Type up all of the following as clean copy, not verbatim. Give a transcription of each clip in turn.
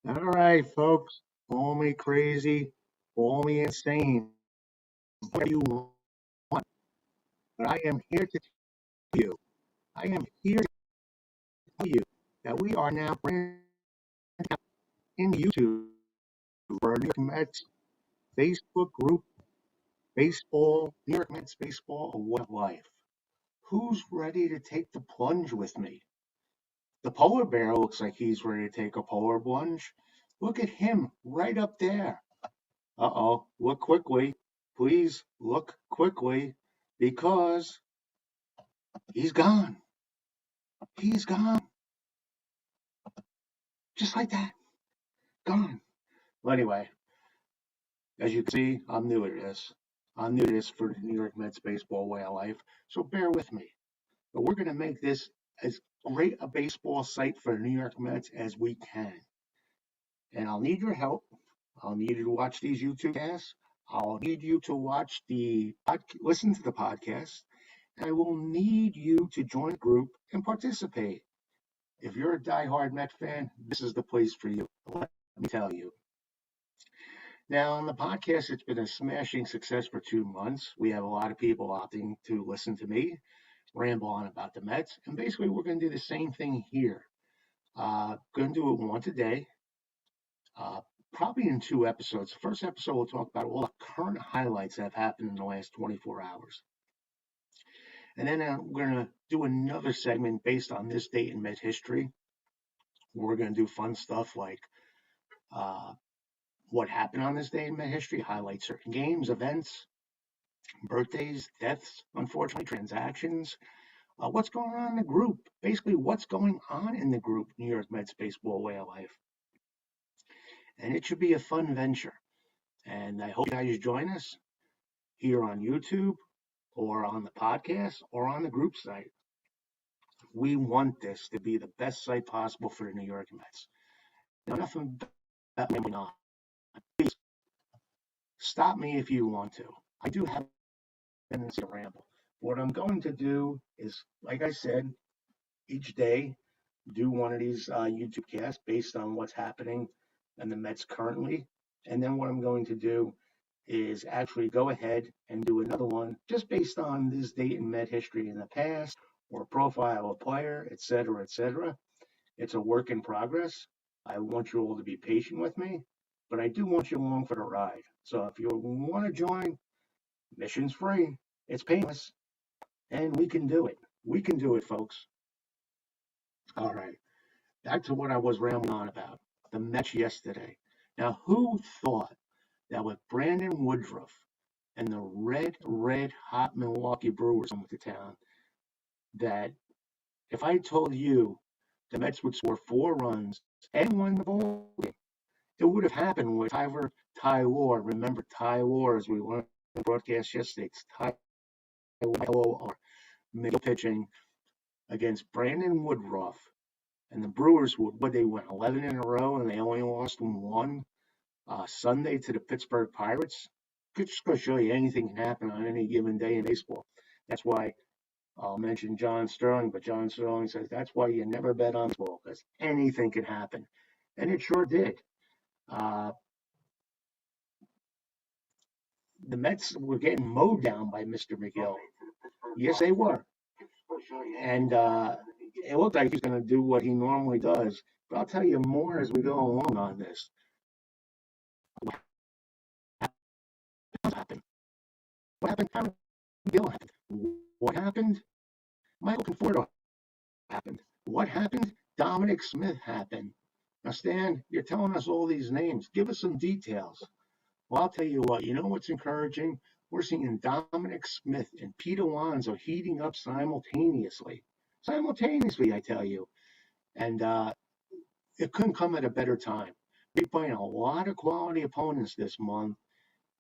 All right, folks, call me crazy, call me insane, whatever you want. But I am here to tell you, I am here to tell you that we are now brand out in YouTube for our New York Mets Facebook group, baseball, New York Mets baseball, a way of life. Who's ready to take the plunge with me? The polar bear looks like he's ready to take a polar plunge. Look at him right up there. Uh-oh, look quickly. Please look quickly because he's gone. He's gone. Just like that. Gone. Well, anyway, as you can see, I'm new to this. I'm new to this for the New York Mets baseball way of life. So bear with me. But we're going to make this as great a baseball site for the New York Mets as we can. And I'll need your help. I'll need you to watch these YouTube casts. I'll need you to listen to the podcast. I will need you to join the group and participate. If you're a diehard Met fan, this is the place for you. Let me tell you. Now, on the podcast, it's been a smashing success for 2 months. We have a lot of people opting to listen to me ramble on about the Mets. And basically, we're going to do the same thing here. Going to do it once a day, probably in 2 episodes. The first episode, we'll talk about all the current highlights that have happened in the last 24 hours. And then we're going to do another segment based on this date in Met history. We're going to do fun stuff like what happened on this day in Met history, highlight certain games, events, birthdays, deaths, unfortunately, transactions, what's going on in the group, basically what's going on in the group, New York Mets baseball way of life. And it should be a fun venture. And I hope you guys join us here on YouTube or on the podcast or on the group site. We want this to be the best site possible for the New York Mets. Now, nothing about rambling on. Please stop me if you want to. I do have a tendency to ramble. What I'm going to do is, like I said, each day do one of these YouTube casts based on what's happening in the Mets currently. And then what I'm going to do is actually go ahead and do another one just based on this date in Met history in the past or profile of a player, etc., etc. It's a work in progress. I want you all to be patient with me, but I do want you along for the ride. So if you want to join, mission's free. It's painless, and we can do it. We can do it, folks. All right, back to what I was rambling on about, the Mets yesterday. Now, who thought that with Brandon Woodruff and the red hot Milwaukee Brewers coming to town, that if I told you the Mets would score 4 runs and win the ball game, it would have happened with Tylor. Remember Tylor, as we learned in the broadcast yesterday, it's Tylor Megill pitching against Brandon Woodruff. And the Brewers, they went 11 in a row, and they only lost one Sunday to the Pittsburgh Pirates. Just going to show you anything can happen on any given day in baseball. That's why I'll mention John Sterling, but John Sterling says that's why you never bet on baseball, because anything can happen. And it sure did. The Mets were getting mowed down by Mr. Megill. Yes, they were. And it looked like he's going to do what he normally does. But I'll tell you more as we go along on this. What happened? What happened? How Bill happened? What happened? Michael Conforto happened. What happened? Dominic Smith happened. Now, Stan, you're telling us all these names. Give us some details. Well, I'll tell you what. You know what's encouraging? We're seeing Dominic Smith and Pete Alonso heating up simultaneously. I tell you. And it couldn't come at a better time. We're playing a lot of quality opponents this month.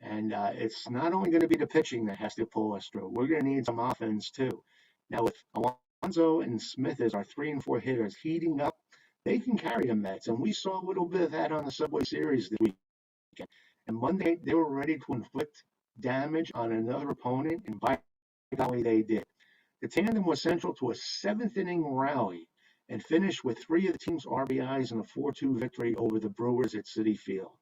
And it's not only going to be the pitching that has to pull us through. We're going to need some offense, too. Now, with Alonso and Smith as our 3 and 4 hitters heating up, they can carry the Mets. And we saw a little bit of that on the Subway Series this weekend. And Monday, they were ready to inflict damage on another opponent, and by golly, they did. The tandem was central to a 7th-inning rally and finished with 3 of the team's RBIs in a 4-2 victory over the Brewers at Citi Field.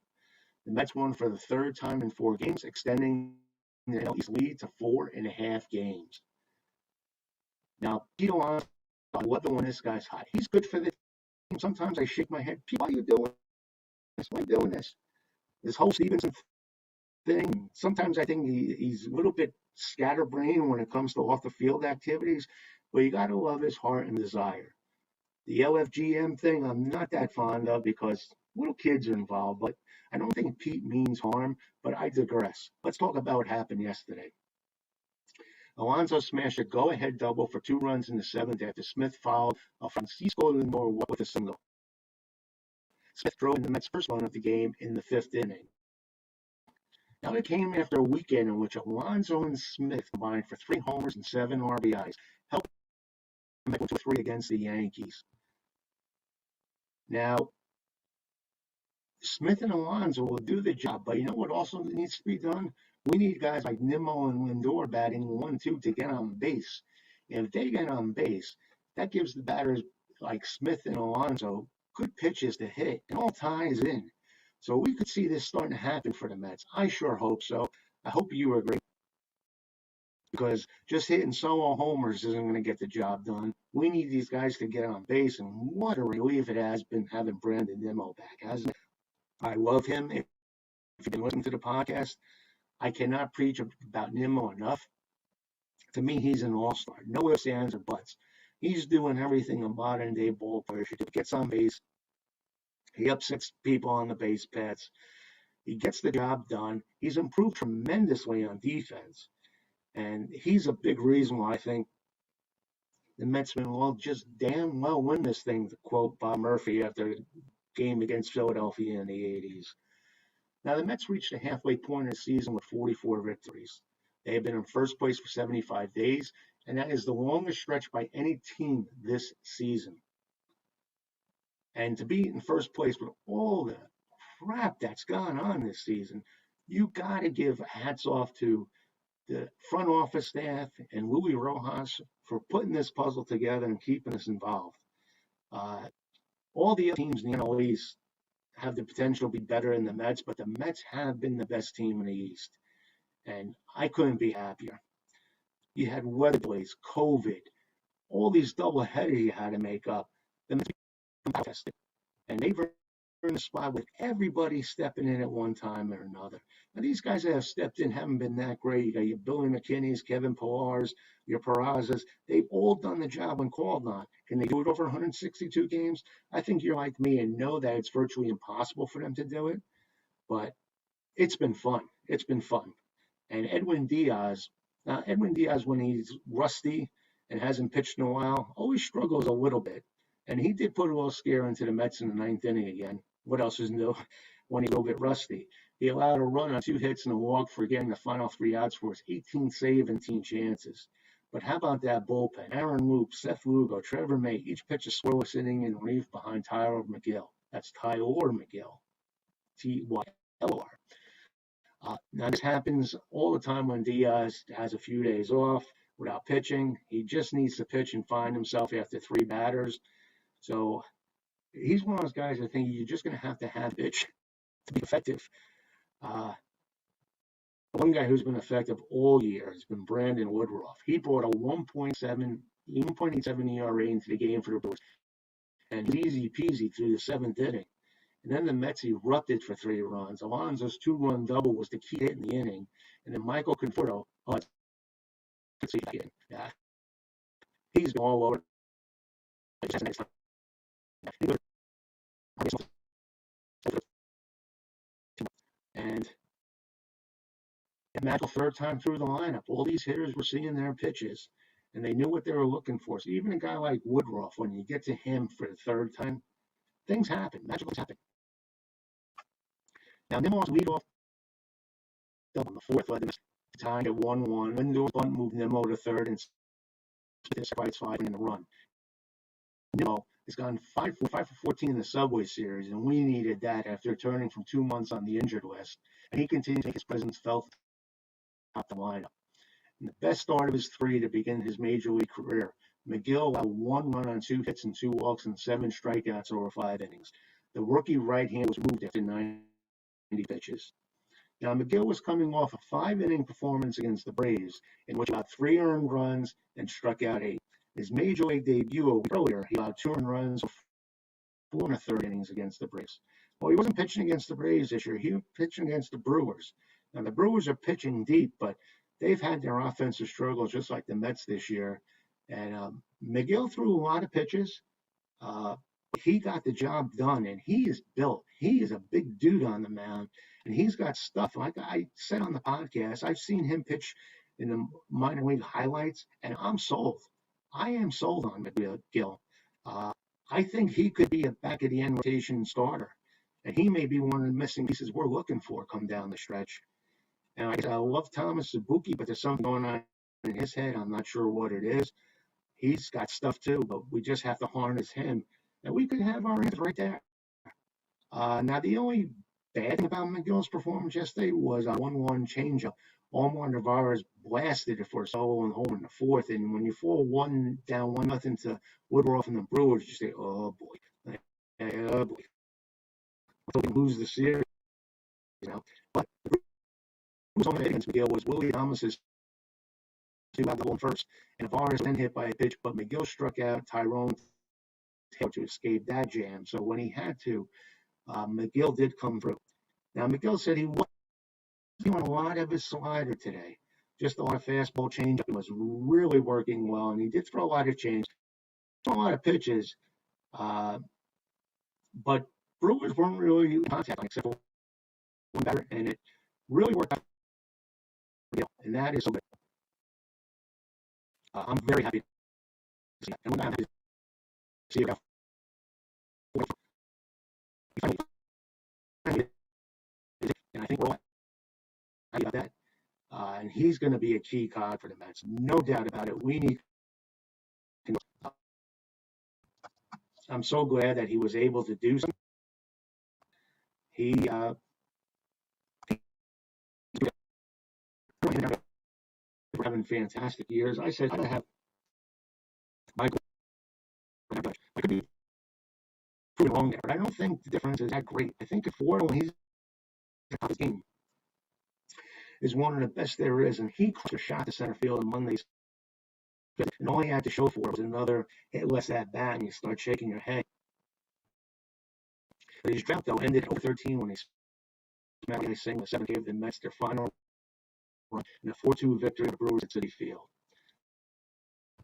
The Mets won for the 3rd time in 4 games, extending the NL East lead to 4.5 games. Now, Pete Alonso, I love it when this guy's hot. He's good for the team. Sometimes I shake my head. Pete, why are you doing this? Why are you doing this? This whole Stevenson thing, sometimes I think he's a little bit scatterbrained when it comes to off-the-field activities, but you got to love his heart and desire. The LFGM thing, I'm not that fond of because little kids are involved, but I don't think Pete means harm, but I digress. Let's talk about what happened yesterday. Alonso smashed a go-ahead double for 2 runs in the 7th after Smith fouled a Francisco Lindor with a single. Smith drove in the Mets' first run of the game in the 5th inning. Now it came after a weekend in which Alonso and Smith combined for 3 homers and 7 RBIs, helping them make 2-3 against the Yankees. Now, Smith and Alonso will do the job, but you know what also needs to be done? We need guys like Nimmo and Lindor batting 1-2 to get on base. And if they get on base, that gives the batters like Smith and Alonso good pitches to hit, and all ties in. So we could see this starting to happen for the Mets. I sure hope so. I hope you agree. Because just hitting solo homers isn't going to get the job done. We need these guys to get on base, and what a relief it has been having Brandon Nimmo back, hasn't it? I love him. If you've been listening to the podcast, I cannot preach about Nimmo enough. To me, he's an all-star. No ifs, ands, or buts. He's doing everything a modern-day ball player should do. He gets on base. He upsets people on the base paths. He gets the job done. He's improved tremendously on defense. And he's a big reason why I think the Mets will just damn well win this thing, to quote Bob Murphy after the game against Philadelphia in the 80s. Now, the Mets reached the halfway point of the season with 44 victories. They have been in first place for 75 days, and that is the longest stretch by any team this season. And to be in first place with all the crap that's gone on this season, you got to give hats off to the front office staff and Louis Rojas for putting this puzzle together and keeping us involved. All the other teams in the NL East have the potential to be better than the Mets, but the Mets have been the best team in the East. And I couldn't be happier. You had weather delays, COVID, all these double headers you had to make up. The Mets become tested, and they've earned a spot with everybody stepping in at one time or another. Now, these guys that have stepped in haven't been that great. You got your Billy McKinney's, Kevin Pillar's, your Peraza's. They've all done the job when called on. Can they do it over 162 games? I think you're like me and know that it's virtually impossible for them to do it. But it's been fun. It's been fun. And Edwin Diaz, when he's rusty and hasn't pitched in a while, always struggles a little bit. And he did put a little scare into the Mets in the 9th inning again. What else is new when he's a little bit rusty? He allowed a run on 2 hits and a walk for getting the final 3 outs for his 18 17 chances. But how about that bullpen? Aaron Loup, Seth Lugo, Trevor May, each pitched a scoreless inning in relief behind Tylor Megill. That's Tylor Megill. Tylor. Now, this happens all the time when Diaz has a few days off without pitching. He just needs to pitch and find himself after 3 batters. So he's one of those guys I think you're just going to have pitch to be effective. One guy who's been effective all year has been Brandon Woodruff. He brought a 1.87 ERA into the game for the Brewers, and easy peasy through the 7th inning. And then the Mets erupted for 3 runs. Alonso's 2-run double was the key hit in the inning. And then Michael Conforto, he's all over. And a magical 3rd time through the lineup. All these hitters were seeing their pitches, and they knew what they were looking for. So even a guy like Woodruff, when you get to him for the 3rd time, things happen. Magical things happen. Now, Nimmo's leadoff double in the 4th led the Mets tied at 1-1. Lindor's bunt moved Nimmo to 3rd, and Smith right side in the run. Nimmo has gone 5 for 14 in the Subway Series, and we needed that after returning from 2 months on the injured list. And he continues to make his presence felt at the lineup. And the best start of his 3 to begin his major league career Megill allowed 1 run on 2 hits and 2 walks and 7 strikeouts over 5 innings. The rookie right-hander was moved after 90 pitches. Now, Megill was coming off a 5-inning performance against the Braves, in which he allowed 3 earned runs and struck out 8. His major league debut a week earlier, he allowed 2 earned runs for 4 1/3 innings against the Braves. Well, he wasn't pitching against the Braves this year. He was pitching against the Brewers. Now, the Brewers are pitching deep, but they've had their offensive struggles just like the Mets this year. And Megill threw a lot of pitches. He got the job done, and he is built. He is a big dude on the mound, and he's got stuff. Like I said on the podcast, I've seen him pitch in the minor league highlights, and I'm sold. I am sold on Megill. I think he could be a back-of-the-end rotation starter, and he may be one of the missing pieces we're looking for come down the stretch. And I love Thomas Ibuki, but there's something going on in his head. I'm not sure what it is. He's got stuff too, but we just have to harness him, and we could have our answer right there. Now, the only bad thing about Megill's performance yesterday was a 1-1 changeup. Omar Narvaez blasted it for a solo and home in the 4th, and when you fall down 1-0 to Woodruff and the Brewers, you say, "Oh boy, oh boy, we can lose the series." But the Brewers' only against Megill was Willie Thomas's 2-out double in first, and Narvaez then hit by a pitch, but Megill struck out Tyrone to escape that jam. So when he had to, Megill did come through. Now, Megill said he was doing a lot of his slider today, just a lot of fastball changeup. It was really working well, and he did throw a lot of change, throw a lot of pitches, but Brewers weren't really in contact except for one batter, and it really worked out for Megill, and that is so good. I'm very happy to see that, and I'm happy to see it. And I think we're all happy about that. And he's going to be a key cog for the Mets, no doubt about it. We need. I'm so glad that he was able to do something. We're having fantastic years. I said I have Michael. I could be proven wrong there, but I don't think the difference is that great. I think Conforto, when he's at his game, is one of the best there is, and he crushed a shot to center field on Mondays. And all he had to show for it was another hitless at bat, and you start shaking your head. But his drought, though, ended at 13 when they smacked the 7th, gave the Mets their final run in a 4-2 victory of the Brewers at Citi Field.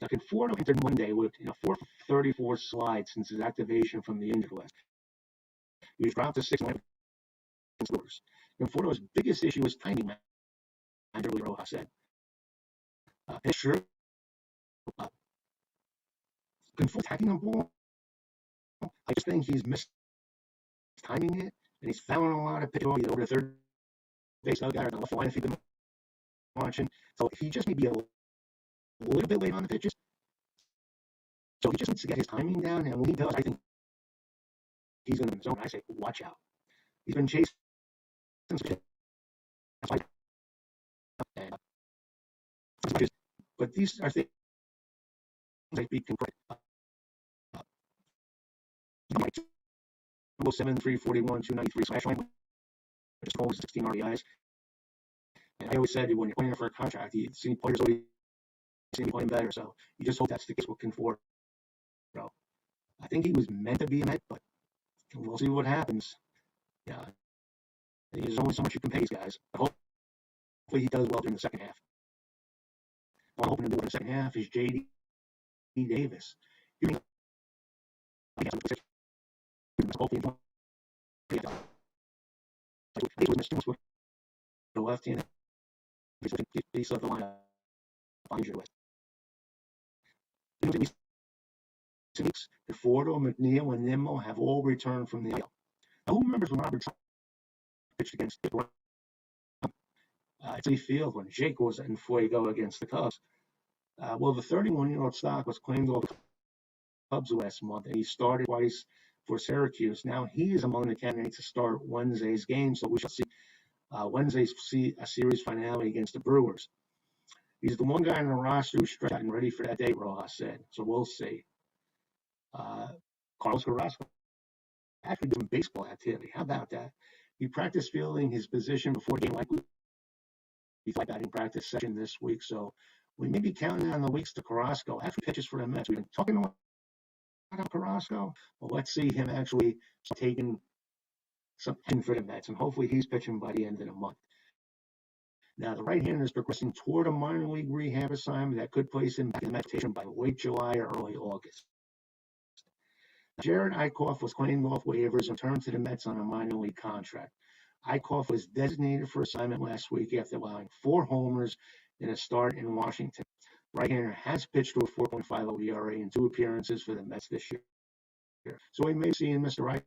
Now, Conforto entered Monday with a 434 slide since his activation from the injured list. He was dropped to 6 against the Brewers. Conforto's biggest issue was timing, Andrew Rojas said. It's true. Conforto attacking the ball, I just think he's missed timing it, and he's fouling a lot of pitches over the third base dugout or the left line if you've been watching. So he just may be a little bit late on the pitches. So he just needs to get his timing down, and when he does, I think he's going to zone. I say, watch out. He's been chasing. But these are things that we can predict. 7, 341, 293 slash line, which is 16 RBIs. And I always said when you're playing for a contract, you see players always seem playing better. So you just hope that's the case with Conforto. So I think he was meant to be a Met, but we'll see what happens. Yeah, there's only so much you can pay these guys. But hopefully he does well during the second half. What I'm hoping to do in the second half is J.D. Davis. The left hand, he's left the line injured with. Conforto, McNeil, and Nimmo have all returned from the IL. Now, who remembers when Robert pitched against at Citi Field when Jake was in fuego against the Cubs? Well, the 31-year-old stock was claimed over the Cubs last month, and he started twice for Syracuse. Now he is among the candidates to start Wednesday's game, so we shall see Wednesday's series finale against the Brewers. He's the one guy on the roster who's stretched out and ready for that day, Rojas said. So we'll see. Carlos Carrasco actually doing baseball activity. How about that? He practiced fielding his position before game, likely batting practice session this week. So we may be counting on the weeks to Carrasco actually pitches for the Mets. We've been talking about Carrasco. Well, let's see him actually taking something for the Mets, and hopefully he's pitching by the end of the month. Now, the right-hander is progressing toward a minor league rehab assignment that could place him back in the Mets rotation by late July or early August. Jared Eichhoff was claimed off waivers and returned to the Mets on a minor league contract. Eichhoff was designated for assignment last week after allowing 4 homers in a start in Washington. Right-hander has pitched to a 4.50 ERA in 2 appearances for the Mets this year. So we may see Mr. Eichhoff.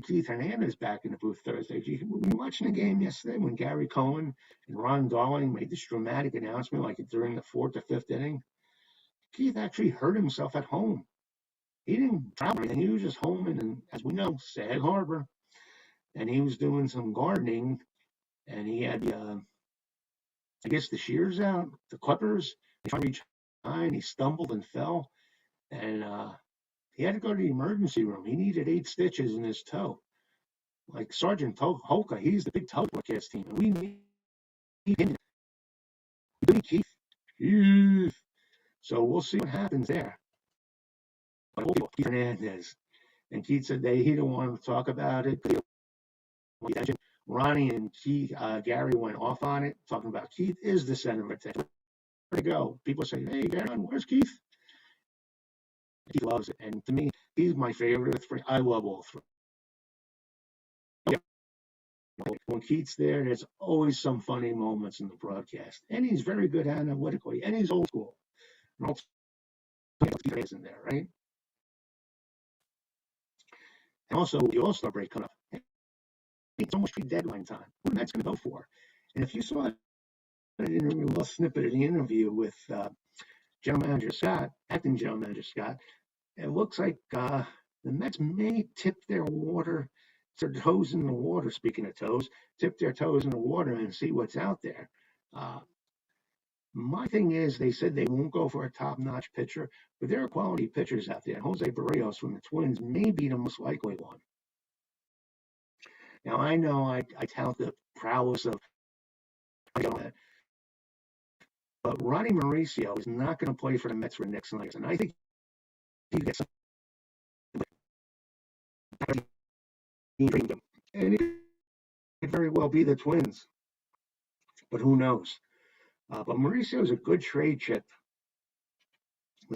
Keith Hernandez back in the booth Thursday. We were watching the game yesterday when Gary Cohen and Ron Darling made this dramatic announcement like during the 4th or 5th inning. Keith actually hurt himself at home. He didn't travel anything. He was just home in, as we know, Sag Harbor. And he was doing some gardening. And he had, I guess, the shears out, the clippers. He tried to reach high and he stumbled and fell. And he had to go to the emergency room. He needed 8 stitches in his toe. Like Sergeant Holka, he's the big toe broadcast team. And we need him. Keith. So we'll see what happens there. But we'll Keith Hernandez. And Keith said he didn't want to talk about it. Ronnie and Gary went off on it, talking about Keith is the center of attention. Where to go? People say, hey, Gary, where's Keith? He loves it. And to me, he's my favorite of 3. I love all 3. When Keith's there, there's always some funny moments in the broadcast. And he's very good analytically. And he's old school. And also, Keith isn't there, right? And also, the All-Star break coming up. It's almost deadline time. Who the Mets going to go for? And if you saw a little snippet of the interview with General Manager Scott, acting General Manager Scott, it looks like the Mets may tip their toes in the water, speaking of toes, tip their toes in the water and see what's out there. My thing is, they said they won't go for a top-notch pitcher, but there are quality pitchers out there. Jose Barrios from the Twins may be the most likely one. Now, I know I tout the prowess of that, but Ronnie Mauricio is not going to play for the Mets for next night, and I think he gets something. And it could very well be the Twins, but who knows? But Mauricio is a good trade chip.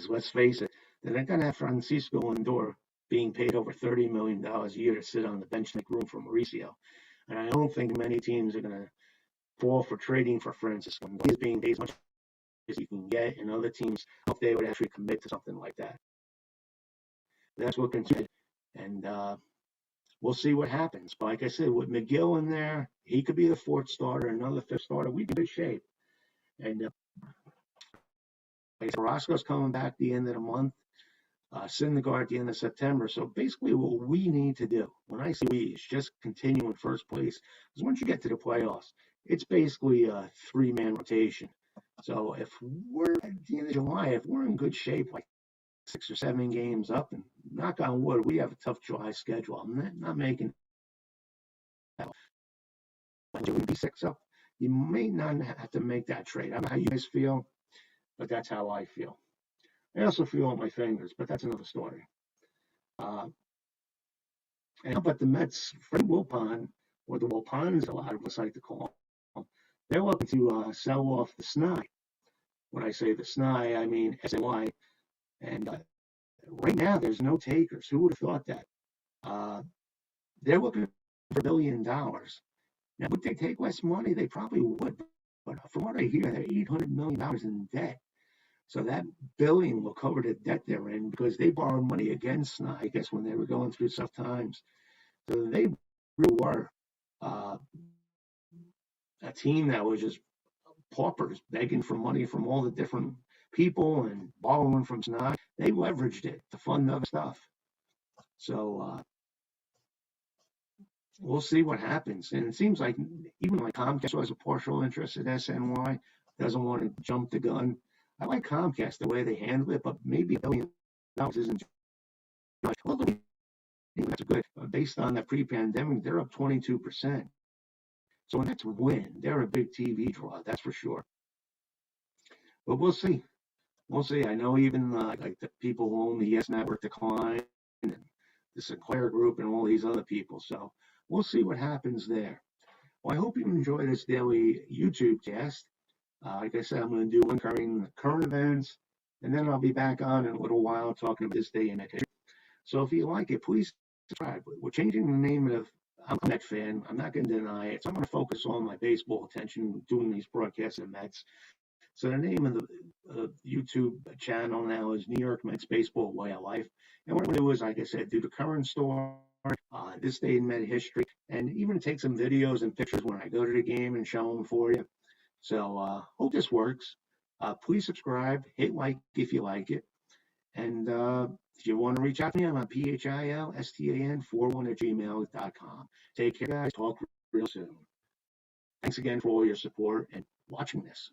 Let's face it, they're not going to have Francisco Lindor being paid over $30 million a year to sit on the bench to make room for Mauricio. And I don't think many teams are going to fall for trading for Francisco Lindor. He's being paid as much as he can get, and other teams, if they would actually commit to something like that. That's what concerns. And we'll see what happens. But like I said, with Megill in there, he could be the 4th starter, another 5th starter. We'd be in good shape. And Carrasco's coming back the end of the month. Syndergaard at the end of September. So basically what we need to do, when I say we, is just continue in first place. Because once you get to the playoffs, it's basically a 3-man rotation. So if we're at the end of July, if we're in good shape, like 6 or 7 games up, and knock on wood, we have a tough July schedule. I'm not making that. When you be 6 up, you may not have to make that trade. I don't know how you guys feel, but that's how I feel. I also feel on my fingers, but that's another story. And how about the Mets? Freddie Wilpons, or the Wilpons, a lot of us like to call them, they're looking to sell off the SNY. When I say the SNY, I mean SNY. And right now, there's no takers. Who would have thought that? They're looking for $1 billion. Now, would they take less money? They probably would. But from what I hear, they're $800 million in debt. So that $1 billion will cover the debt they're in because they borrowed money against SNY, I guess, when they were going through tough times. So they really were a team that was just paupers, begging for money from all the different people and borrowing from SNY. They leveraged it to fund other stuff. So we'll see what happens. And it seems like even like Comcast, who has a partial interest in SNY, doesn't want to jump the gun. I like Comcast the way they handle it, but maybe $1 billion isn't much. Well, that's good. Based on that pre-pandemic, they're up 22%. So that's a win. They're a big TV draw, that's for sure. But we'll see. We'll see. I know even like the people who own the Yes Network declined, and the Sinclair Group, and all these other people. So we'll see what happens there. Well, I hope you enjoy this daily YouTube cast. Like I said, I'm going to do one covering the current events, and then I'll be back on in a little while talking about this day in history. So if you like it, please subscribe. We're changing the name of. I'm a Met fan. I'm not going to deny it. So I'm going to focus on my baseball attention doing these broadcasts of Mets. So the name of the YouTube channel now is New York Mets Baseball Way of Life. And what I'm going to do is, like I said, do the current story, this day in Met history, and even take some videos and pictures when I go to the game and show them for you. So hope this works. Please subscribe, hit like if you like it. And if you want to reach out to me, I'm on PHILSTAN41@gmail.com. Take care, guys. Talk real soon. Thanks again for all your support and watching this.